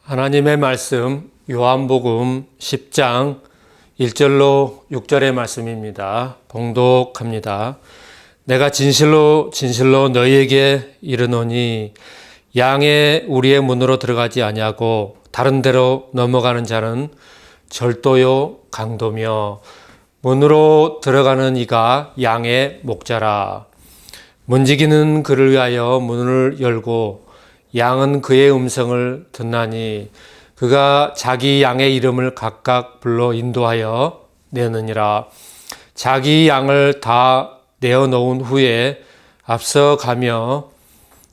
하나님의 말씀 요한복음 10장 1절로 6절의 말씀입니다. 봉독합니다. 내가 진실로 진실로 너희에게 이르노니 양의 우리의 문으로 들어가지 아니하고 다른 데로 넘어가는 자는 절도요 강도며 문으로 들어가는 이가 양의 목자라. 문지기는 그를 위하여 문을 열고 양은 그의 음성을 듣나니 그가 자기 양의 이름을 각각 불러 인도하여 내느니라. 자기 양을 다 내어놓은 후에 앞서가며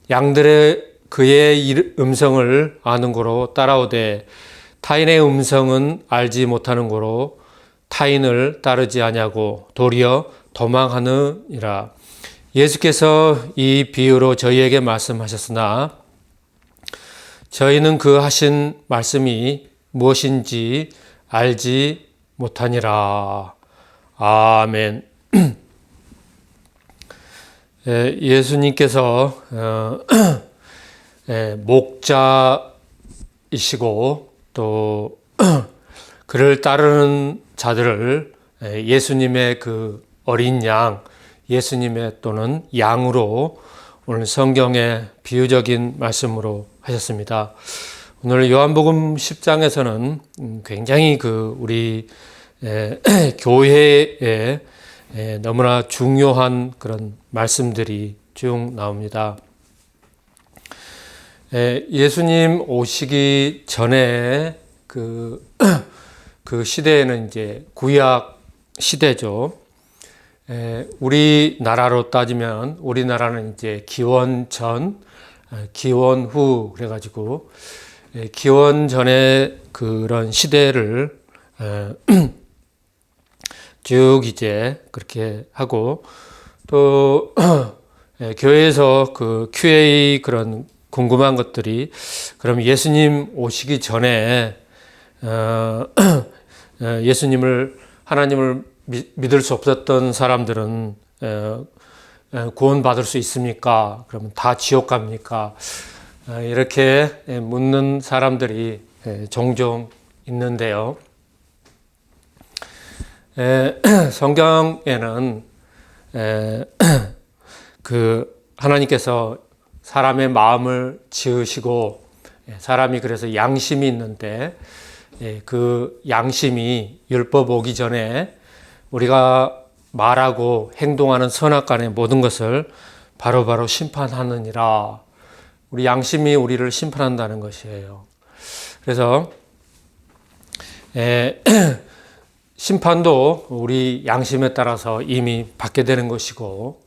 양들의 그의 음성을 아는 고로 따라오되 타인의 음성은 알지 못하는 고로 타인을 따르지 아니하고 도리어 도망하느니라. 예수께서 이 비유로 저희에게 말씀하셨으나 저희는 그 하신 말씀이 무엇인지 알지 못하니라. 아멘. 예수님께서 목자이시고 또 그를 따르는 자들을 예수님의 그 어린 양, 예수님의 또는 양으로 오늘 성경의 비유적인 말씀으로 하셨습니다. 오늘 요한복음 10장에서는 굉장히 우리 교회에 너무나 중요한 그런 말씀들이 쭉 나옵니다. 예수님 오시기 전에 그 시대에는 이제 구약 시대죠. 우리나라로 따지면 우리나라는 이제 기원 전, 기원 후 그래가지고 기원 전에 그런 시대를 쭉 이제 그렇게 하고 또 교회에서 그 QA 그런 궁금한 것들이 그럼 예수님 오시기 전에 예수님을 하나님을 믿을 수 없었던 사람들은 구원받을 수 있습니까? 그러면 다 지옥 갑니까? 이렇게 묻는 사람들이 종종 있는데요. 성경에는 하나님께서 사람의 마음을 지으시고 사람이 그래서 양심이 있는데 그 양심이 율법 오기 전에 우리가 말하고 행동하는 선악간의 모든 것을 바로바로 심판하느니라. 우리 양심이 우리를 심판한다는 것이에요. 그래서 심판도 우리 양심에 따라서 이미 받게 되는 것이고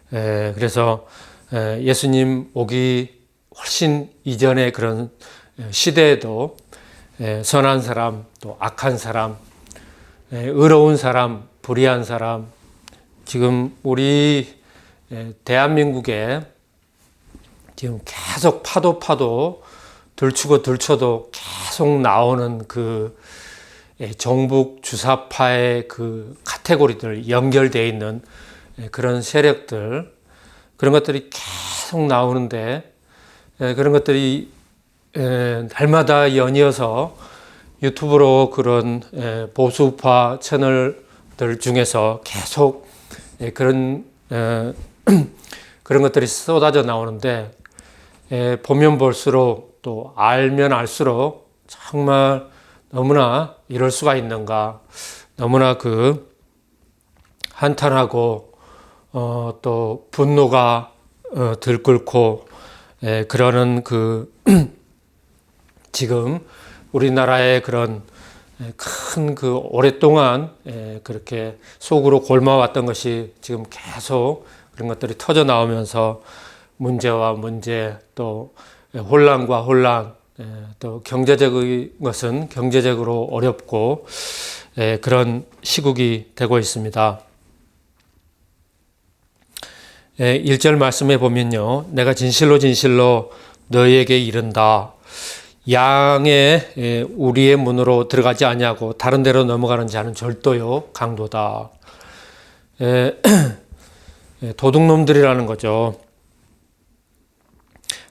그래서 예수님 오기 훨씬 이전의 그런 시대에도 선한 사람, 또 악한 사람, 의로운 사람, 불의한 사람, 지금 우리 대한민국에 지금 계속 파도 들추고 계속 나오는 그 정북 주사파의 그 카테고리들 연결되어 있는 그런 세력들, 그런 것들이 계속 나오는데 그런 것들이 날마다 연이어서 유튜브로 그런 보수파 채널들 중에서 계속 그런 것들이 쏟아져 나오는데 보면 볼수록 또 알면 알수록 정말 너무나 이럴 수가 있는가, 너무나 한탄하고 또 분노가 들끓고 그러는 지금 우리나라의 그런 큰 오랫동안 그렇게 속으로 골마왔던 것이 지금 계속 그런 것들이 터져 나오면서 문제와 문제, 또 혼란과 혼란, 또 경제적인 것은 경제적으로 어렵고 그런 시국이 되고 있습니다. 1절 말씀에 보면요. 내가 진실로 진실로 너희에게 이른다. 양의 우리의 문으로 들어가지 아니하고 다른 데로 넘어가는 자는 절도요 강도다. 도둑놈들이라는 거죠.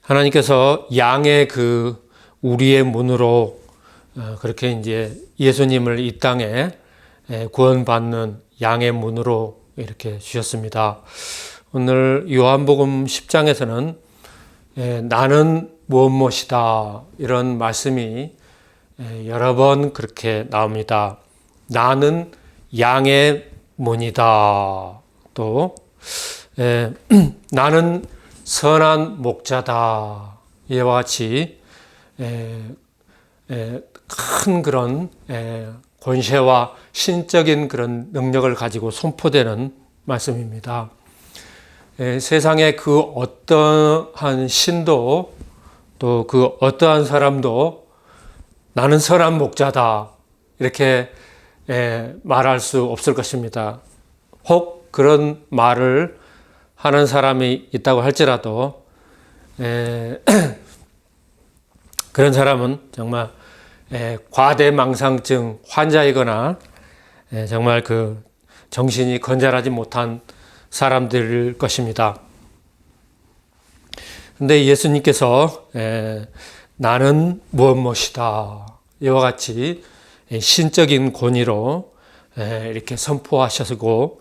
하나님께서 양의 우리의 문으로 그렇게 이제 예수님을 이 땅에 구원받는 양의 문으로 이렇게 주셨습니다. 오늘 요한복음 10장에서는 나는 무엇이다 이런 말씀이 여러 번 그렇게 나옵니다. 나는 양의 문이다. 또 나는 선한 목자다. 이와 같이 큰 그런 권세와 신적인 그런 능력을 가지고 선포되는 말씀입니다. 세상에 그 어떠한 신도 또 그 어떠한 사람도 나는 선한 목자다 이렇게 말할 수 없을 것입니다. 혹 그런 말을 하는 사람이 있다고 할지라도 그런 사람은 정말 과대망상증 환자이거나 정말 그 정신이 건전하지 못한 사람들일 것입니다. 근데 예수님께서 나는 무엇이다 이와 같이 신적인 권위로 이렇게 선포하셨고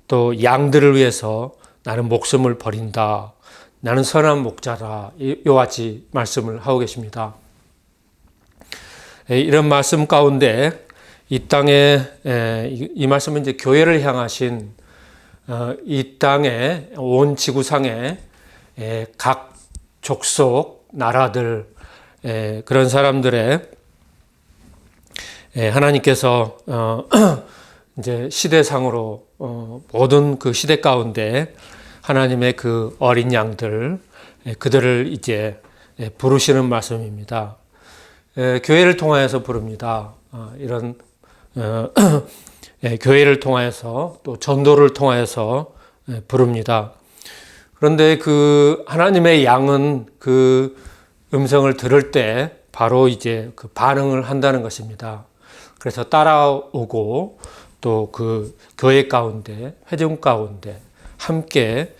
또 양들을 위해서 나는 목숨을 버린다. 나는 선한 목자다. 이와 같이 말씀을 하고 계십니다. 이런 말씀 가운데 이 땅에 이 말씀은 이제 교회를 향하신 이 땅에 온 지구상에 각 족속 나라들 그런 사람들의 하나님께서 이제 시대상으로 모든 그 시대 가운데 하나님의 그 어린 양들 그들을 이제 부르시는 말씀입니다. 교회를 통하여서 부릅니다. 이런 교회를 통하여서 또 전도를 통하여서 부릅니다. 그런데 그 하나님의 양은 그 음성을 들을 때 바로 이제 그 반응을 한다는 것입니다. 그래서 따라오고 또 그 교회 가운데 회중 가운데 함께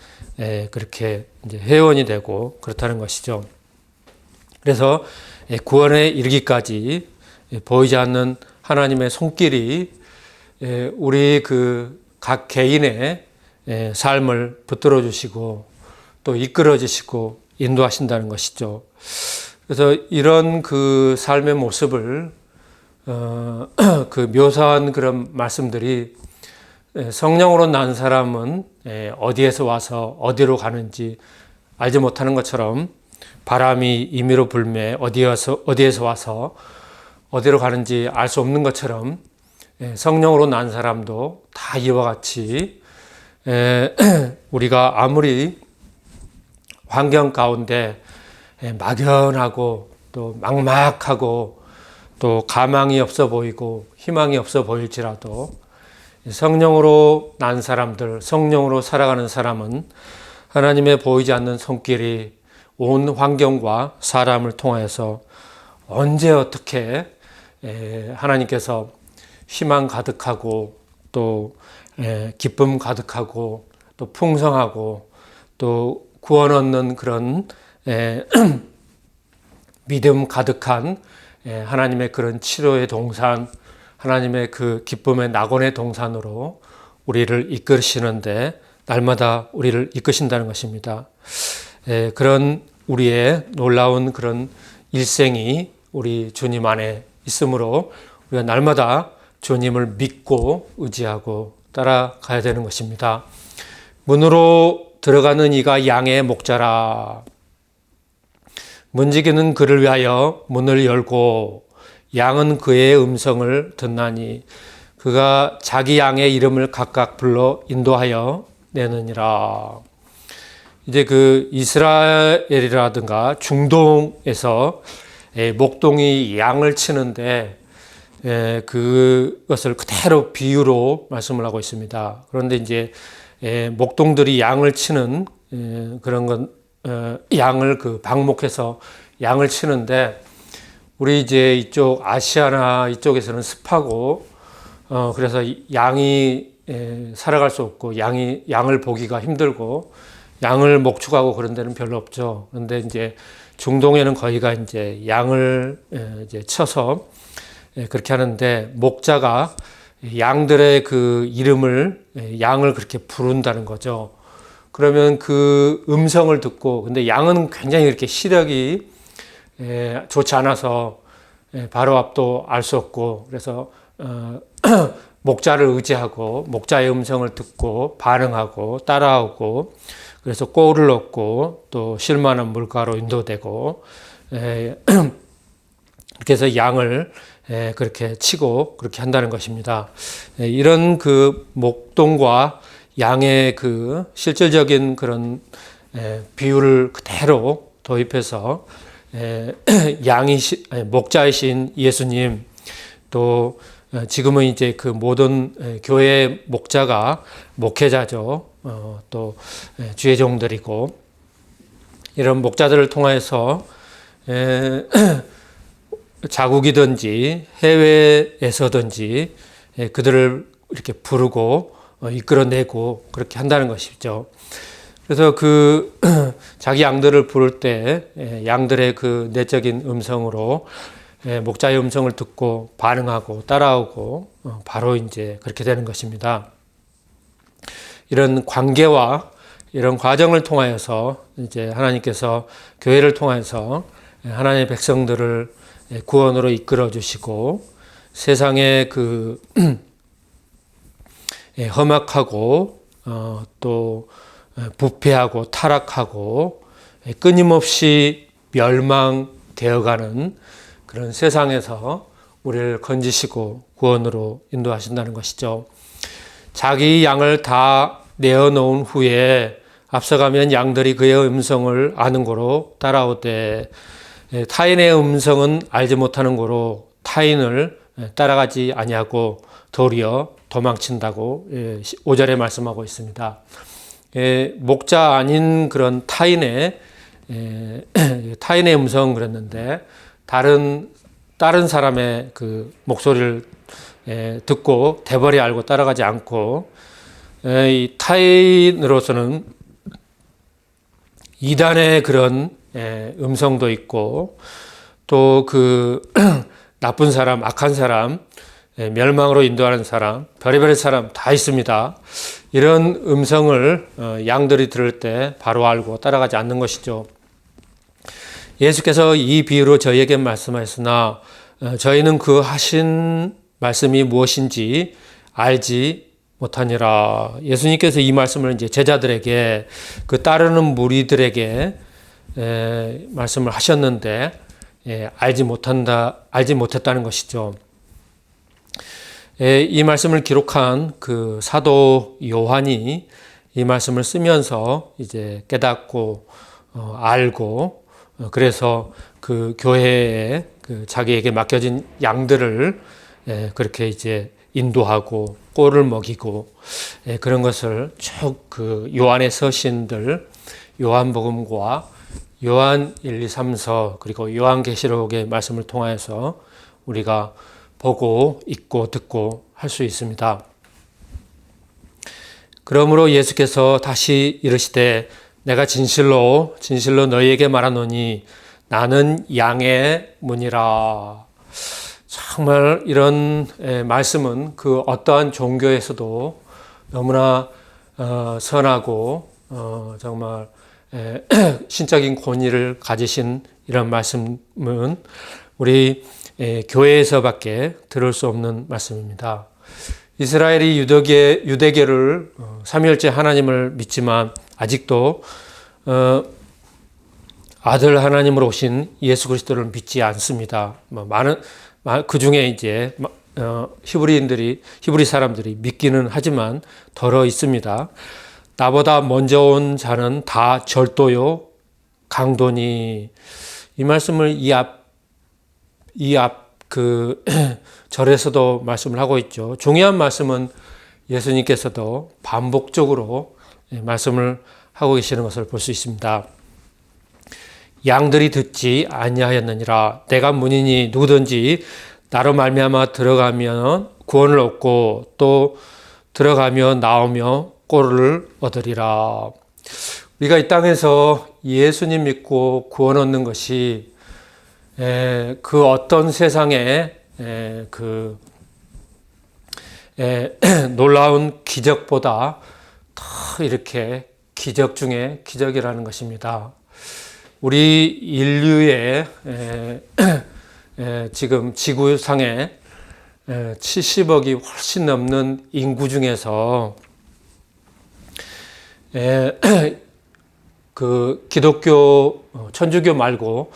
그렇게 이제 회원이 되고 그렇다는 것이죠. 그래서 구원에 이르기까지 보이지 않는 하나님의 손길이 우리 그 각 개인의 삶을 붙들어 주시고 또 이끌어 주시고 인도하신다는 것이죠. 그래서 이런 그 삶의 모습을 그 묘사한 그런 말씀들이 성령으로 난 사람은 어디에서 와서 어디로 가는지 알지 못하는 것처럼 바람이 임의로 불매 어디에서 와서 어디로 가는지 알 수 없는 것처럼 성령으로 난 사람도 다 이와 같이 우리가 아무리 환경 가운데 막연하고 또 막막하고 또 가망이 없어 보이고 희망이 없어 보일지라도 성령으로 난 사람들, 성령으로 살아가는 사람은 하나님의 보이지 않는 손길이 온 환경과 사람을 통해서 언제 어떻게 하나님께서 희망 가득하고 또 기쁨 가득하고 또 풍성하고 또 구원 얻는 그런 믿음 가득한 하나님의 그런 치료의 동산, 하나님의 그 기쁨의 낙원의 동산으로 우리를 이끄시는데 날마다 우리를 이끄신다는 것입니다. 그런 우리의 놀라운 그런 일생이 우리 주님 안에 있으므로 우리가 날마다 주님을 믿고 의지하고 따라가야 되는 것입니다. 문으로 들어가는 이가 양의 목자라. 문지기는 그를 위하여 문을 열고 양은 그의 음성을 듣나니 그가 자기 양의 이름을 각각 불러 인도하여 내느니라. 이제 그 이스라엘이라든가 중동에서 목동이 양을 치는데 그것을 그대로 비유로 말씀을 하고 있습니다. 그런데 이제 목동들이 양을 치는 그런 건 양을 그 방목해서 양을 치는데 우리 이제 이쪽 아시아나 이쪽에서는 습하고 그래서 양이 살아갈 수 없고 양을 보기가 힘들고 양을 목축하고 그런 데는 별로 없죠. 그런데 이제 중동에는 거기가 이제 양을 이제 쳐서 그렇게 하는데, 목자가 양들의 그 이름을, 양을 그렇게 부른다는 거죠. 그러면 그 음성을 듣고, 근데 양은 굉장히 이렇게 시력이 좋지 않아서 바로 앞도 알 수 없고, 그래서 목자를 의지하고 목자의 음성을 듣고 반응하고 따라오고, 그래서 꼴을 얻고 또 쉴만한 물가로 인도되고, 그래서 양을 그렇게 치고 그렇게 한다는 것입니다. 이런 그 목동과 양의 그 실질적인 그런 비유를 그대로 도입해서 목자이신 예수님, 또 지금은 이제 그 모든 교회 목자가 목회자죠. 또 주의 종들이고, 이런 목자들을 통해서 자국이든지 해외에서든지 그들을 이렇게 부르고 이끌어내고 그렇게 한다는 것이죠. 그래서 그 자기 양들을 부를 때 양들의 그 내적인 음성으로 목자의 음성을 듣고 반응하고 따라오고 바로 이제 그렇게 되는 것입니다. 이런 관계와 이런 과정을 통하여서 이제 하나님께서 교회를 통해서 하나님의 백성들을 구원으로 이끌어 주시고, 세상의 그 험악하고 또 부패하고 타락하고 끊임없이 멸망되어가는 그런 세상에서 우리를 건지시고 구원으로 인도하신다는 것이죠. 자기 양을 다 내어놓은 후에 앞서가면 양들이 그의 음성을 아는 고로 따라오되, 타인의 음성은 알지 못하는 고로 타인을 따라가지 아니하고 도리어 도망친다고 5절에 말씀하고 있습니다. 목자 아닌 그런 타인의 음성 그랬는데, 다른 사람의 그 목소리를 듣고 대벌이 알고 따라가지 않고, 이 타인으로서는 이단의 그런 음성도 있고, 또 그 나쁜 사람, 악한 사람, 멸망으로 인도하는 사람, 별의별 사람 다 있습니다. 이런 음성을 양들이 들을 때 바로 알고 따라가지 않는 것이죠. 예수께서 이 비유로 저희에게 말씀하셨으나 저희는 그 하신 말씀이 무엇인지 알지 못하니라. 예수님께서 이 말씀을 이제 제자들에게, 그 따르는 무리들에게 말씀을 하셨는데 알지 못했다는 것이죠. 이 말씀을 기록한 그 사도 요한이 이 말씀을 쓰면서 이제 깨닫고 알고, 그래서 그 교회에 그 자기에게 맡겨진 양들을 그렇게 이제 인도하고 꼴을 먹이고, 그런 것을 쭉 그 요한의 서신들, 요한복음과 요한 1, 2, 3서 그리고 요한계시록의 말씀을 통해서 우리가 보고 읽고 듣고 할 수 있습니다. 그러므로 예수께서 다시 이르시되 내가 진실로 너희에게 말하노니 나는 양의 문이라. 정말 이런 말씀은 그 어떠한 종교에서도 너무나 선하고 정말 신적인 권위를 가지신 이런 말씀은 우리 교회에서밖에 들을 수 없는 말씀입니다. 이스라엘이 유대교를 삼위일체 하나님을 믿지만 아직도 아들 하나님으로 오신 예수 그리스도를 믿지 않습니다. 많은 그 중에 이제 히브리 사람들이 믿기는 하지만 덜어 있습니다. 나보다 먼저 온 자는 다 절도요 강도니. 이 말씀을 이 앞 그 절에서도 말씀을 하고 있죠. 중요한 말씀은 예수님께서도 반복적으로 말씀을 하고 계시는 것을 볼 수 있습니다. 양들이 듣지 아니하였느니라. 내가 문이니 누구든지 나로 말미암아 들어가면 구원을 얻고 또 들어가며 나오며 꼴을 얻으리라. 우리가 이 땅에서 예수님 믿고 구원 얻는 것이 그 어떤 세상에 놀라운 기적보다 더 이렇게 기적 중에 기적이라는 것입니다. 우리 인류의 지금 지구상에 70억이 훨씬 넘는 인구 중에서 그 기독교, 천주교 말고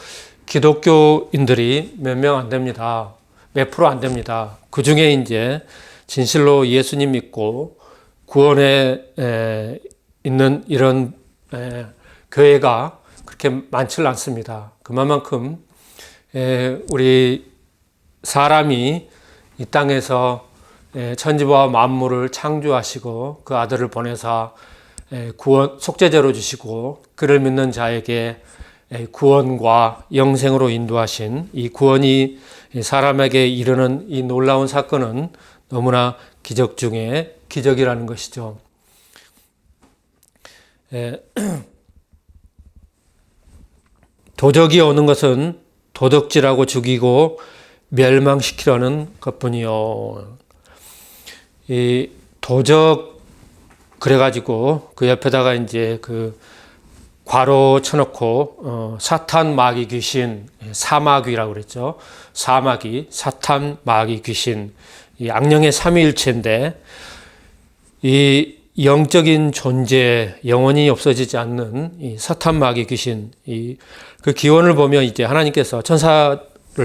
기독교인들이 몇 명 안 됩니다. 몇 프로 안 됩니다. 그 중에 이제 진실로 예수님 믿고 구원에 있는 이런 교회가 그렇게 많지 않습니다. 그만큼 우리 사람이 이 땅에서 천지와 만물을 창조하시고 그 아들을 보내사 구원 속죄제로 주시고 그를 믿는 자에게 구원과 영생으로 인도하신 이 구원이 사람에게 이르는 이 놀라운 사건은 너무나 기적 중에 기적이라는 것이죠. 도적이 오는 것은 도둑질하고 죽이고 멸망시키려는 것뿐이요. 이 도적 그래가지고 그 옆에다가 이제 그 괄호 쳐놓고 사탄 마귀 귀신 사마귀라고 그랬죠. 사마귀 사탄 마귀 귀신 이 악령의 삼위일체인데 이 영적인 존재 영원히 없어지지 않는 이 사탄 마귀 귀신 그 기원을 보면 이제 하나님께서 천사를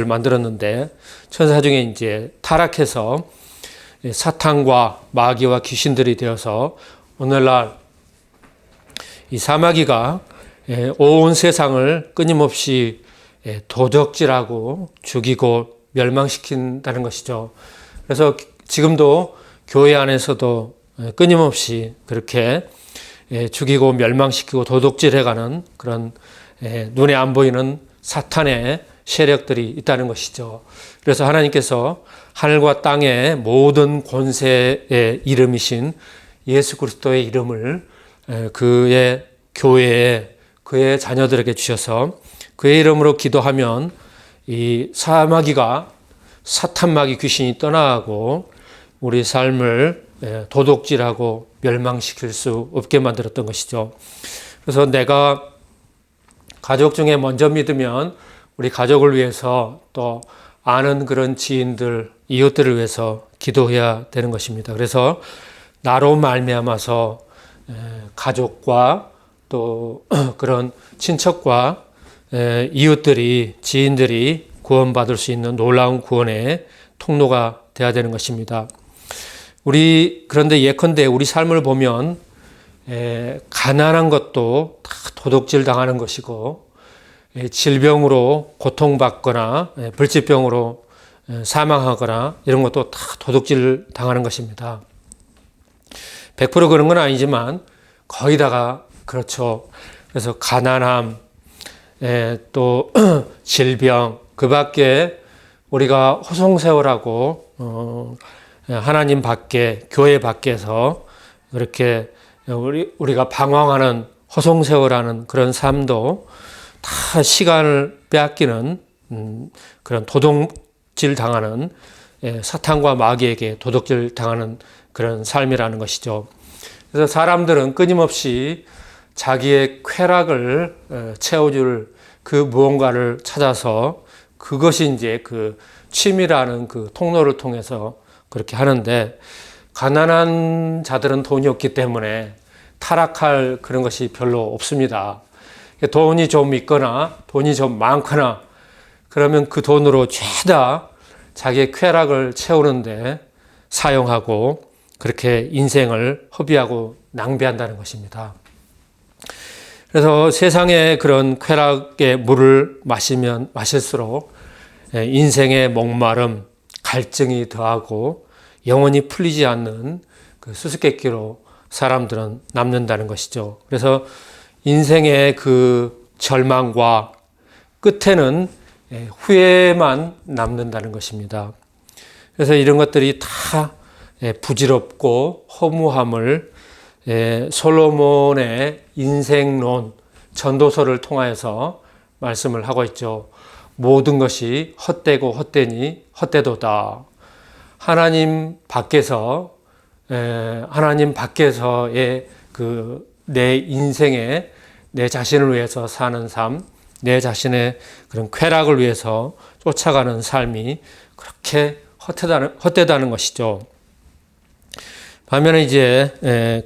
만들었는데 천사 중에 이제 타락해서 사탄과 마귀와 귀신들이 되어서 오늘날 이 사마귀가 온 세상을 끊임없이 도적질하고 죽이고 멸망시킨다는 것이죠. 그래서 지금도 교회 안에서도 끊임없이 그렇게 죽이고 멸망시키고 도둑질해가는 그런 눈에 안 보이는 사탄의 세력들이 있다는 것이죠. 그래서 하나님께서 하늘과 땅의 모든 권세의 이름이신 예수 그리스도의 이름을 그의 교회에 그의 자녀들에게 주셔서 그의 이름으로 기도하면 이 사마귀가 사탄마귀 귀신이 떠나가고 우리 삶을 도둑질하고 멸망시킬 수 없게 만들었던 것이죠. 그래서 내가 가족 중에 먼저 믿으면 우리 가족을 위해서 또 아는 그런 지인들, 이웃들을 위해서 기도해야 되는 것입니다. 그래서 나로 말미암아서 가족과 또 그런 친척과 이웃들이, 지인들이 구원받을 수 있는 놀라운 구원의 통로가 되어야 되는 것입니다. 그런데 예컨대 우리 삶을 보면 가난한 것도 다 도둑질 당하는 것이고 질병으로 고통받거나 불치병으로 사망하거나 이런 것도 다 도둑질 당하는 것입니다. 100% 그런 건 아니지만 거의 다가 그렇죠. 그래서 가난함, 또 질병, 그 밖에 우리가 호송세월하고 하나님 밖에, 교회 밖에서 그렇게 우리가 방황하는 호송세월하는 그런 삶도 다 시간을 빼앗기는 그런 도둑질 당하는 사탄과 마귀에게 도둑질 당하는 그런 삶이라는 것이죠. 그래서 사람들은 끊임없이 자기의 쾌락을 채워줄 그 무언가를 찾아서 그것이 이제 그 취미라는 그 통로를 통해서 그렇게 하는데 가난한 자들은 돈이 없기 때문에 타락할 그런 것이 별로 없습니다. 돈이 좀 있거나 돈이 좀 많거나 그러면 그 돈으로 죄다 자기의 쾌락을 채우는데 사용하고 그렇게 인생을 허비하고 낭비한다는 것입니다. 그래서 세상의 그런 쾌락의 물을 마시면 마실수록 인생의 목마름, 갈증이 더하고 영원히 풀리지 않는 그 수수께끼로 사람들은 남는다는 것이죠. 그래서 인생의 그 절망과 끝에는 후회만 남는다는 것입니다. 그래서 이런 것들이 다 부질없고 허무함을 솔로몬의 인생론 전도서를 통하여서 말씀을 하고 있죠. 모든 것이 헛되고 헛되니 헛되도다. 하나님 밖에서의 내 인생에 내 자신을 위해서 사는 삶, 내 자신의 그런 쾌락을 위해서 쫓아가는 삶이 그렇게 헛되다는 것이죠. 반면에 이제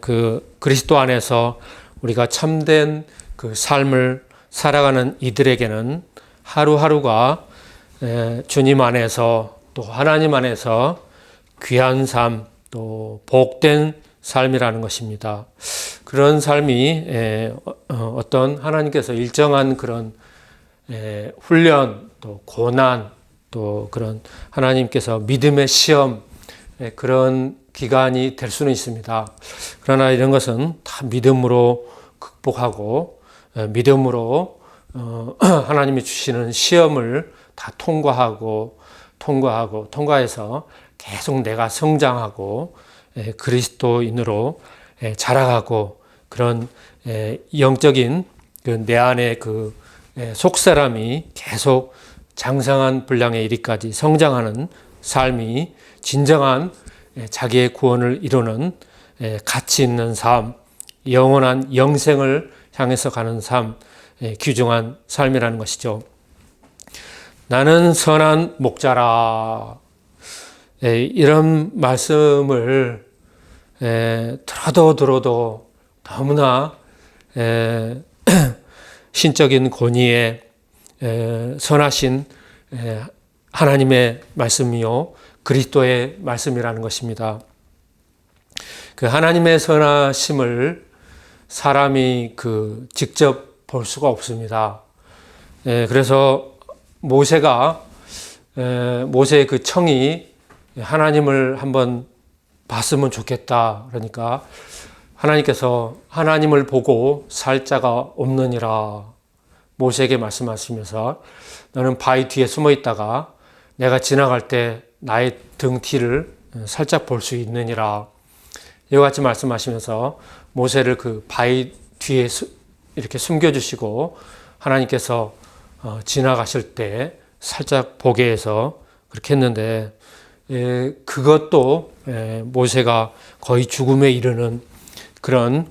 그리스도 안에서 우리가 참된 그 삶을 살아가는 이들에게는 하루하루가 주님 안에서 또 하나님 안에서 귀한 삶, 또 복된 삶이라는 것입니다. 그런 삶이 어떤 하나님께서 일정한 그런 훈련, 또 고난, 또 그런 하나님께서 믿음의 시험, 그런 기간이 될 수는 있습니다. 그러나 이런 것은 다 믿음으로 극복하고 믿음으로 하나님이 주시는 시험을 다 통과해서 계속 내가 성장하고 그리스도인으로 자라가고 그런 영적인 내 안의 그 속사람이 계속 장성한 분량에 이르기까지 성장하는 삶이 진정한 자기의 구원을 이루는 가치 있는 삶, 영원한 영생을 향해서 가는 삶, 귀중한 삶이라는 것이죠. 나는 선한 목자라. 이런 말씀을 들어도 너무나 신적인 권위에 선하신 하나님의 말씀이요 그리스도의 말씀이라는 것입니다. 그 하나님의 선하심을 사람이 직접 볼 수가 없습니다. 그래서 모세의 그 청이 하나님을 한번 봤으면 좋겠다. 그러니까 하나님께서 하나님을 보고 살 자가 없느니라 모세에게 말씀하시면서 너는 바위 뒤에 숨어 있다가 내가 지나갈 때 나의 등 뒤를 살짝 볼 수 있느니라 이와 같이 말씀하시면서 모세를 그 바위 뒤에 이렇게 숨겨주시고 하나님께서 지나가실 때 살짝 보게 해서 그렇게 했는데 그것도 모세가 거의 죽음에 이르는 그런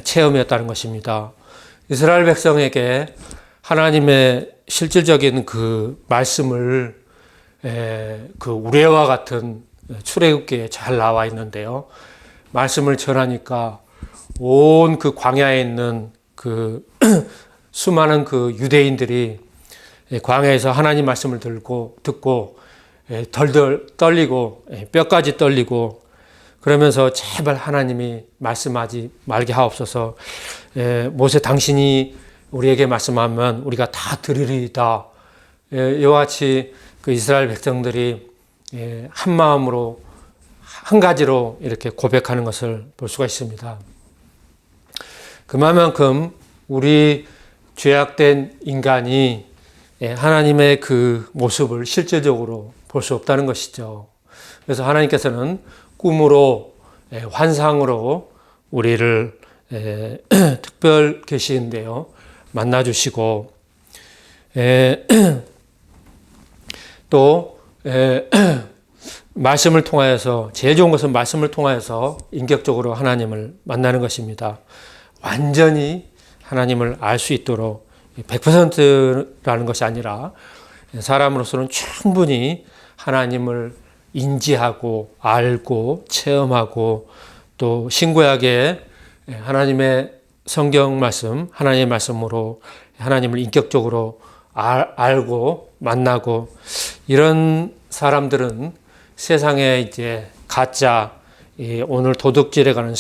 체험이었다는 것입니다. 이스라엘 백성에게 하나님의 실질적인 그 말씀을 그 우레와 같은 출애굽기에 잘 나와 있는데요. 말씀을 전하니까 온 그 광야에 있는 그 수많은 그 유대인들이 광야에서 하나님 말씀을 듣고 덜덜 떨리고 뼈까지 떨리고 그러면서 제발 하나님이 말씀하지 말게 하옵소서. 모세 당신이 우리에게 말씀하면 우리가 다 들으리이다. 이와 같이 그 이스라엘 백성들이 한 마음으로 한 가지로 이렇게 고백하는 것을 볼 수가 있습니다. 그만큼 우리 죄악된 인간이 하나님의 그 모습을 실질적으로 볼 수 없다는 것이죠. 그래서 하나님께서는 꿈으로 환상으로 우리를 특별 계시인데요. 만나주시고 또 말씀을 통하여서 제일 좋은 것은 말씀을 통하여서 인격적으로 하나님을 만나는 것입니다. 완전히 하나님을 알 수 있도록 100%라는 것이 아니라 사람으로서는 충분히 하나님을 인지하고 알고 체험하고 또 신구약에 하나님의 성경 말씀, 하나님의 말씀으로 하나님을 인격적으로 알고 만나고 이런 사람들은 세상에 이제 가짜 오늘 도둑질에 가는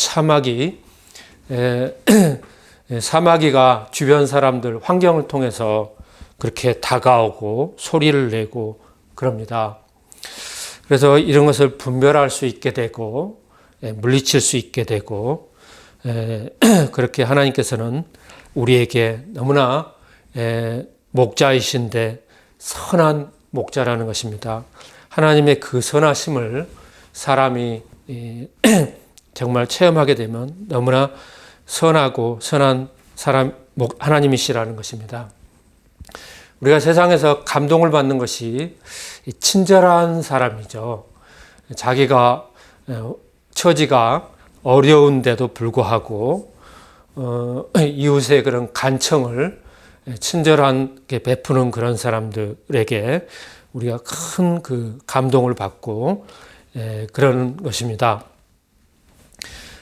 사마귀가 주변 사람들 환경을 통해서 그렇게 다가오고 소리를 내고 그럽니다. 그래서 이런 것을 분별할 수 있게 되고 물리칠 수 있게 되고 그렇게 하나님께서는 우리에게 너무나 목자이신데 선한 목자라는 것입니다. 하나님의 그 선하심을 사람이 정말 체험하게 되면 너무나 선하고 선한 사람, 하나님이시라는 것입니다. 우리가 세상에서 감동을 받는 것이 친절한 사람이죠. 자기가 처지가 어려운데도 불구하고 이웃의 그런 간청을 친절하게 베푸는 그런 사람들에게 우리가 큰 그 감동을 받고 그런 것입니다.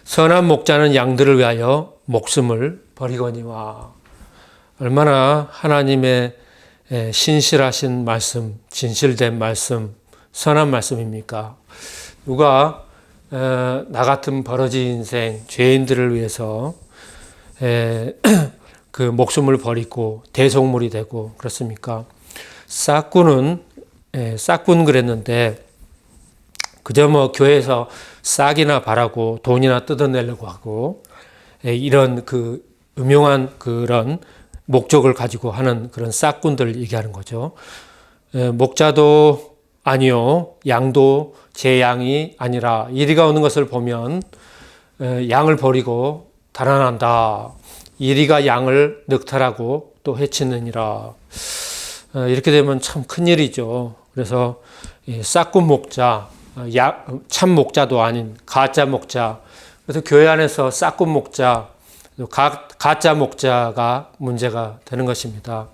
선한 목자는 양들을 위하여 목숨을 버리거니와. 얼마나 하나님의 신실하신 말씀, 진실된 말씀, 선한 말씀입니까? 누가 나 같은 버러지 인생, 죄인들을 위해서 그 목숨을 버리고 대속물이 되고 그렇습니까? 싹군은 싹군 그랬는데 그저 뭐 교회에서 싹이나 바라고 돈이나 뜯어내려고 하고 이런 그 음흉한 그런 목적을 가지고 하는 그런 싹군들을 얘기하는 거죠. 목자도 아니요, 양도 제 양이 아니라 이리가 오는 것을 보면 양을 버리고 달아난다. 이리가 양을 늑탈하고 또 해치느니라. 이렇게 되면 참 큰일이죠. 그래서 싹군 목자, 참 목자도 아닌 가짜 목자. 그래서 교회 안에서 싹군 목자, 가짜 목자가 문제가 되는 것입니다.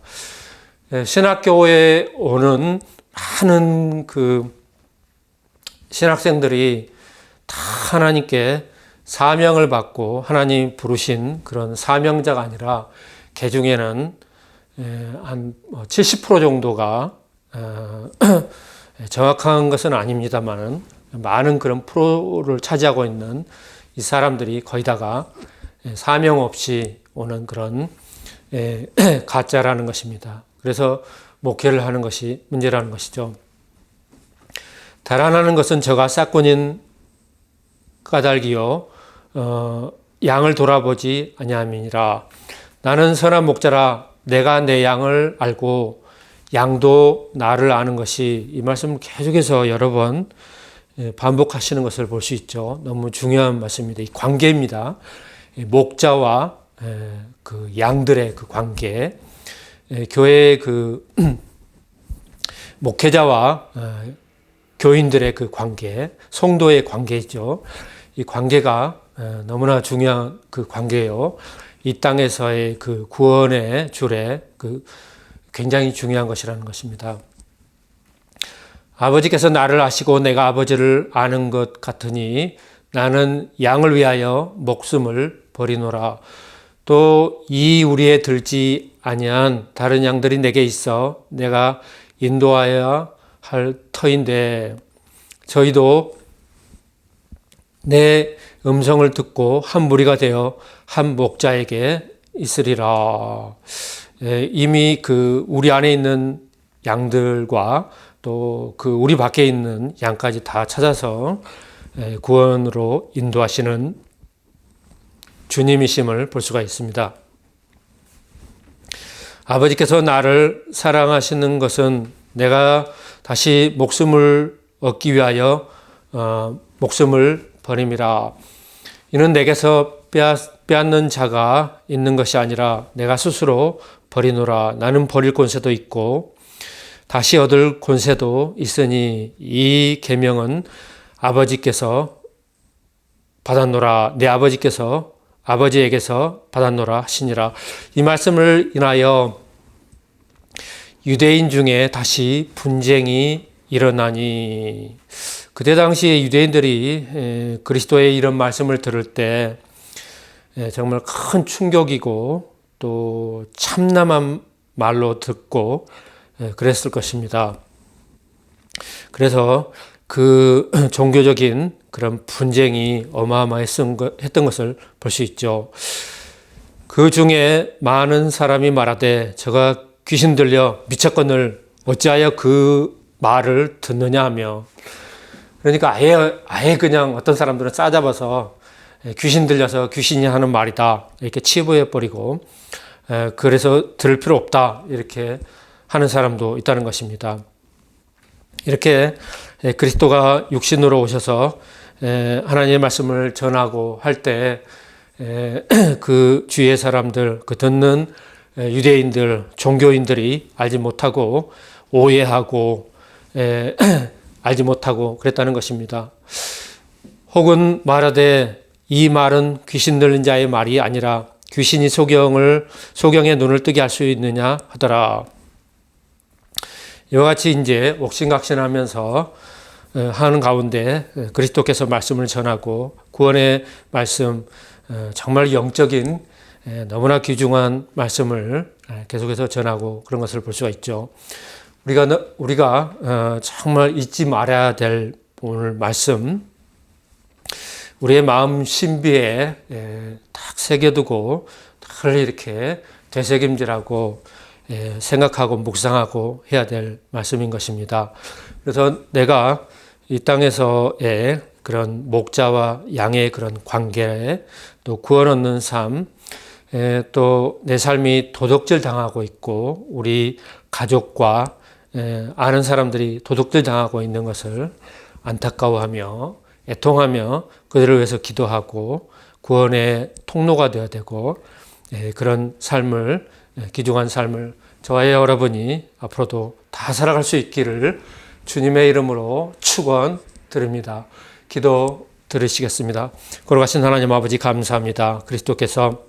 신학교에 오는 많은 그 신학생들이 다 하나님께 사명을 받고 하나님 부르신 그런 사명자가 아니라 개 중에는 한 70% 정도가 정확한 것은 아닙니다만은 많은 그런 프로를 차지하고 있는 이 사람들이 거의 다가 사명 없이 오는 그런 가짜라는 것입니다. 그래서 목회를 하는 것이 문제라는 것이죠. 달아나는 것은 저가 싹군인 까닭이요 양을 돌아보지 아니함이니라. 나는 선한 목자라 내가 내 양을 알고 양도 나를 아는 것이, 이 말씀을 계속해서 여러 번 반복하시는 것을 볼 수 있죠. 너무 중요한 말씀입니다. 이 관계입니다. 목자와 그 양들의 그 관계, 교회의 그 목회자와 교인들의 그 관계, 성도의 관계죠. 이 관계가 너무나 중요한 그 관계예요. 이 땅에서의 그 구원의 줄에 그 굉장히 중요한 것이라는 것입니다. 아버지께서 나를 아시고 내가 아버지를 아는 것 같으니 나는 양을 위하여 목숨을 버리노라. 또 이 우리에 들지 아니한 다른 양들이 내게 있어 내가 인도하여야 할 터인데 저희도 내 음성을 듣고 한 무리가 되어 한 목자에게 있으리라. 이미 그 우리 안에 있는 양들과 또 그 우리 밖에 있는 양까지 다 찾아서 구원으로 인도하시는 주님이심을 볼 수가 있습니다. 아버지께서 나를 사랑하시는 것은 내가 다시 목숨을 얻기 위하여 목숨을 버림이라. 이는 내게서 빼앗는 자가 있는 것이 아니라 내가 스스로 버리노라. 나는 버릴 권세도 있고 다시 얻을 권세도 있으니 이 계명은 아버지께서 받았노라. 내 아버지께서 아버지에게서 받았노라 하시니라. 이 말씀을 인하여 유대인 중에 다시 분쟁이 일어나니, 그때 당시에 유대인들이 그리스도의 이런 말씀을 들을 때 정말 큰 충격이고 또 참남한 말로 듣고 그랬을 것입니다. 그래서 그 종교적인 그런 분쟁이 어마어마했던 것을 볼 수 있죠. 그 중에 많은 사람이 말하되 저가 귀신 들려 미쳤거늘 어찌하여 그 말을 듣느냐 하며, 그러니까 아예 그냥 어떤 사람들은 싸잡아서 귀신 들려서 귀신이 하는 말이다 이렇게 치부해버리고 그래서 들을 필요 없다 이렇게 하는 사람도 있다는 것입니다. 이렇게 그리스도가 육신으로 오셔서 하나님의 말씀을 전하고 할 때 그 주위의 사람들, 그 듣는 유대인들, 종교인들이 알지 못하고 오해하고 알지 못하고 그랬다는 것입니다. 혹은 말하되 이 말은 귀신 들린 자의 말이 아니라 귀신이 소경의 눈을 뜨게 할 수 있느냐 하더라. 이와 같이 이제 옥신각신하면서 하는 가운데 그리스도께서 말씀을 전하고 구원의 말씀, 정말 영적인 너무나 귀중한 말씀을 계속해서 전하고 그런 것을 볼 수가 있죠. 우리가 정말 잊지 말아야 될 오늘 말씀, 우리의 마음 신비에 딱 새겨두고 늘 이렇게 되새김질하고 생각하고 묵상하고 해야 될 말씀인 것입니다. 그래서 내가 이 땅에서의 그런 목자와 양의 그런 관계, 또 구원 얻는 삶, 또 내 삶이 도둑질 당하고 있고 우리 가족과 아는 사람들이 도둑질 당하고 있는 것을 안타까워하며 애통하며 그들을 위해서 기도하고 구원의 통로가 되어야 되고 그런 삶을, 귀중한 삶을 저와 여러분이 앞으로도 다 살아갈 수 있기를 주님의 이름으로 축원드립니다. 기도 들으시겠습니다. 걸어가신 하나님 아버지 감사합니다. 그리스도께서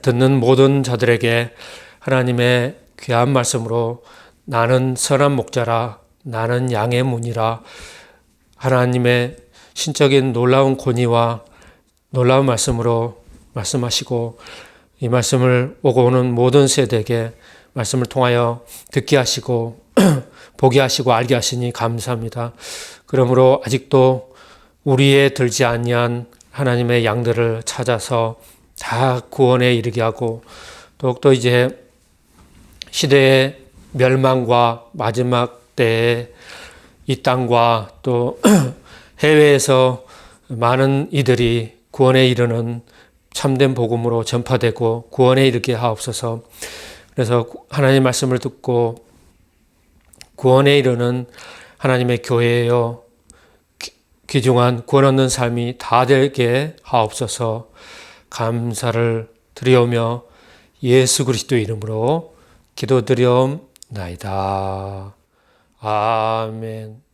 듣는 모든 자들에게 하나님의 귀한 말씀으로 나는 선한 목자라, 나는 양의 문이라, 하나님의 신적인 놀라운 권위와 놀라운 말씀으로 말씀하시고 이 말씀을 오고 오는 모든 세대에게 말씀을 통하여 듣게 하시고 보게 하시고 알게 하시니 감사합니다. 그러므로 아직도 우리의 들지 아니한 하나님의 양들을 찾아서 다 구원에 이르게 하고 더욱더 이제 시대의 멸망과 마지막 때에 이 땅과 또 해외에서 많은 이들이 구원에 이르는 참된 복음으로 전파되고 구원에 이르게 하옵소서. 그래서 하나님의 말씀을 듣고 구원에 이르는 하나님의 교회여 귀중한 구원 얻는 삶이 다 되게 하옵소서. 감사를 드리오며 예수 그리스도 이름으로 기도드리옵나이다. 아멘.